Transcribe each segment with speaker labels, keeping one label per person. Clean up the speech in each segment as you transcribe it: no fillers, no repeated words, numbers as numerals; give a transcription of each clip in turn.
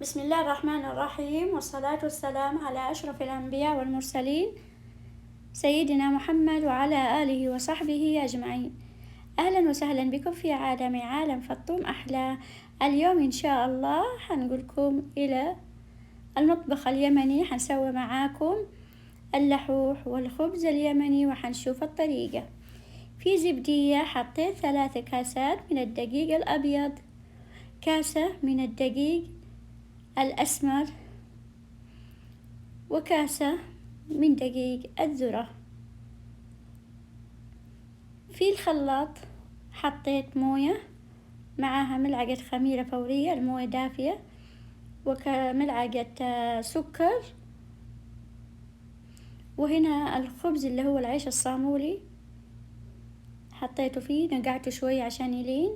Speaker 1: بسم الله الرحمن الرحيم، والصلاة والسلام على أشرف الأنبياء والمرسلين سيدنا محمد وعلى آله وصحبه أجمعين. أهلا وسهلا بكم في عالم فطوم أحلى. اليوم إن شاء الله حنقولكم إلى المطبخ اليمني. حنسوي معاكم اللحوح والخبز اليمني وحنشوف الطريقة. في زبدية حطيت 3 كاسات من الدقيق الأبيض، كاسة من الدقيق الأسمر، وكاسة من دقيق الذرة. في الخلاط حطيت موية معاها ملعقة خميرة فورية، الموية دافية، وملعقة سكر. وهنا الخبز اللي هو العيش الصامولي حطيته فيه، نقعته شوية عشان يلين.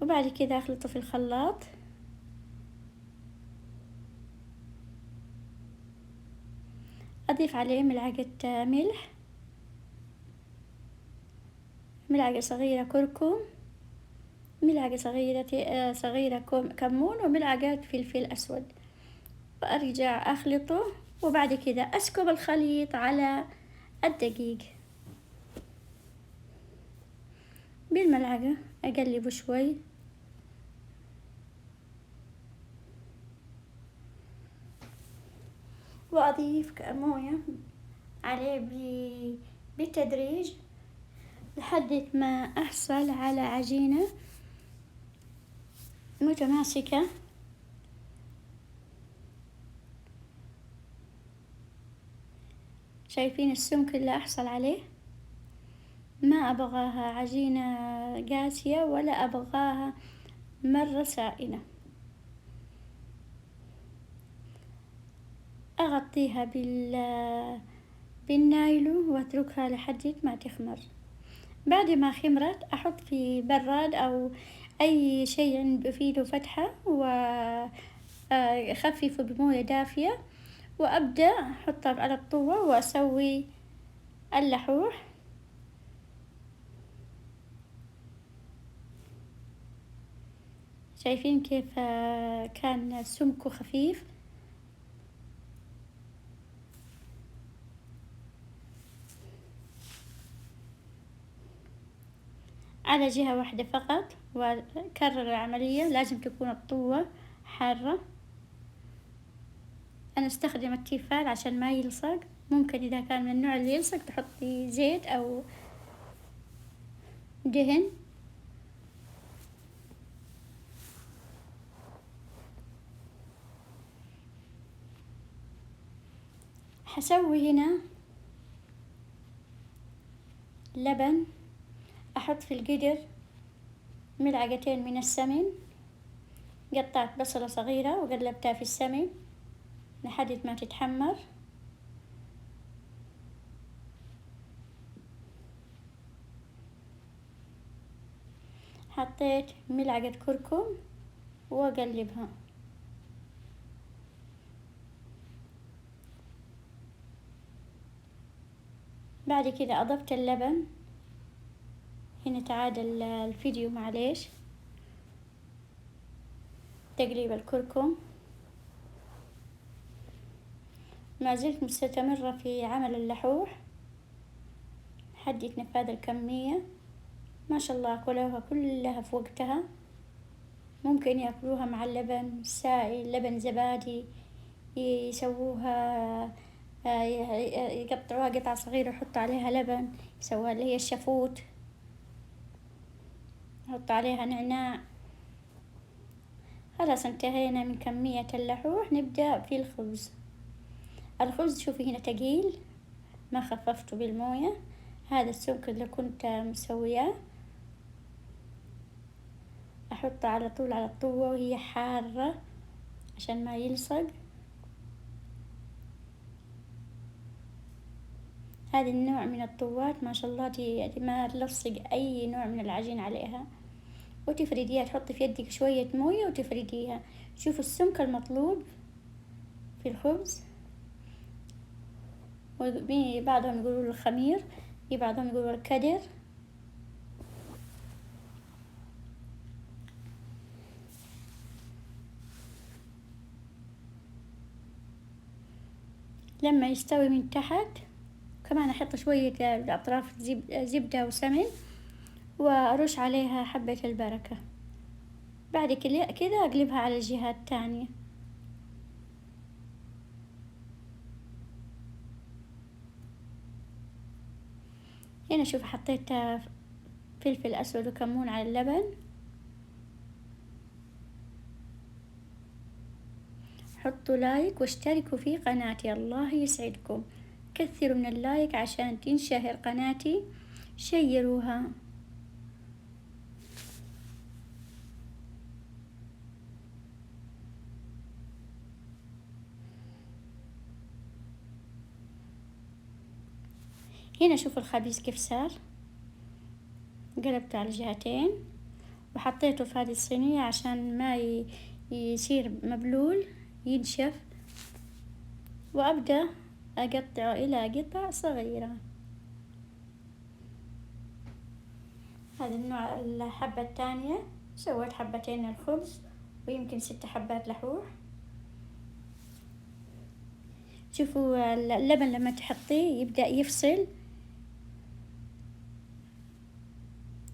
Speaker 1: وبعد كده أخلطه في الخلاط. أضيف عليه ملعقة ملح، ملعقة صغيرة كركم، ملعقة صغيرة كمون، وملعقة فلفل أسود. وأرجع أخلطه، وبعد كده أسكب الخليط على الدقيق بالملعقة، أقلبه شوي. وأضيف موية عليه بالتدريج لحد ما أحصل على عجينة متماسكة. شايفين السمك اللي أحصل عليه؟ ما أبغاها عجينة قاسية ولا أبغاها مرة سائلة. أغطيها بالنايلون وأتركها لحد ما تخمر. بعد ما خمرت أحط في براد أو أي شيء فيه له فتحة، وأخففه بموية دافية، وأبدأ أحطها على الطوة وأسوي اللحوح. شايفين كيف كان سمكه خفيف؟ على جهة واحدة فقط، وكرر العملية. لازم تكون الطوة حارة. أنا استخدم التيفال عشان ما يلصق. ممكن إذا كان من النوع اللي يلصق تحطي زيت أو دهن. حسوي هنا لبن. أحط في القدر ملعقتين من السمن. قطعت بصلة صغيرة وقلبتها في السمن لحد ما تتحمر. حطيت ملعقة كركم وأقلبها. بعد كده أضفت اللبن. هنا تعادل الفيديو معليش. تقليب الكركم. ما زلت مستمرة في عمل اللحوح لحد يتنفذ الكمية. ما شاء الله أكلوها كلها في وقتها. ممكن يأكلوها مع اللبن السائل، لبن زبادي، يسووها يقطعوها قطع صغيرة ويحطوا عليها لبن، يسووها اللي هي الشفوت، يحطوا عليها نعناع. خلاص انتهينا من كمية اللحوح. نبدأ في الخبز. الخبز شوفي هنا تقيل، ما خففته بالموية. هذا السمك اللي كنت مسوياه أحطه على طول على الطوة وهي حارة عشان ما يلصق. هذا النوع من الطوات ما شاء الله دي ما تلصق أي نوع من العجين عليها. وتفرديها، تحطي في يدك شوية موية وتفرديها. شوفوا السمك المطلوب في الخبز. بعضهم يقولوا الخمير، بعضهم يقولوا الكدر. لما يستوي من تحت كمان احط شوية اطراف زبدة وسمن، وارش عليها حبة البركة. بعد كده اقلبها على الجهة التانية. هنا شوف حطيت فلفل اسود وكمون على اللبن. حطوا لايك واشتركوا في قناتي، الله يسعدكم. كثروا من اللايك عشان تنشهر قناتي، شيروها. هنا شوفوا الخبيز كيف صار، قلبته على الجهتين وحطيته في هذه الصينية عشان ما يصير مبلول، ينشف. وأبدأ أقطعه إلى قطع صغيرة. هذا النوع. الحبة الثانية سويت حبتين الخبز ويمكن 6 حبات لحوح. شوفوا اللبن لما تحطيه يبدأ يفصل،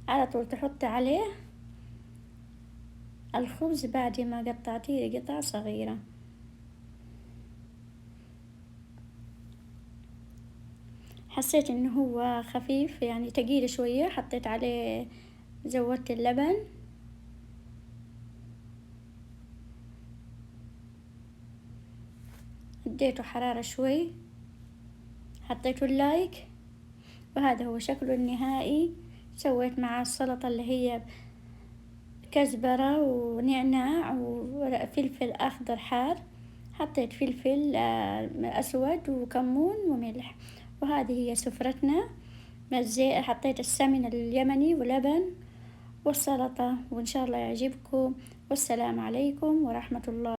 Speaker 1: على طول تحطي عليه الخبز بعد ما قطعتيه قطع صغيرة. حسيت انه هو خفيف يعني تقيل شوية، حطيت عليه زودت اللبن. اديته حرارة شوي، حطيته اللايك. وهذا هو شكله النهائي. سويت مع السلطة اللي هي كزبرة ونعناع وفلفل أخضر حار، حطيت فلفل أسود وكمون وملح. وهذه هي سفرتنا. حطيت السمن اليمني ولبن والسلطة، وإن شاء الله يعجبكم. والسلام عليكم ورحمة الله.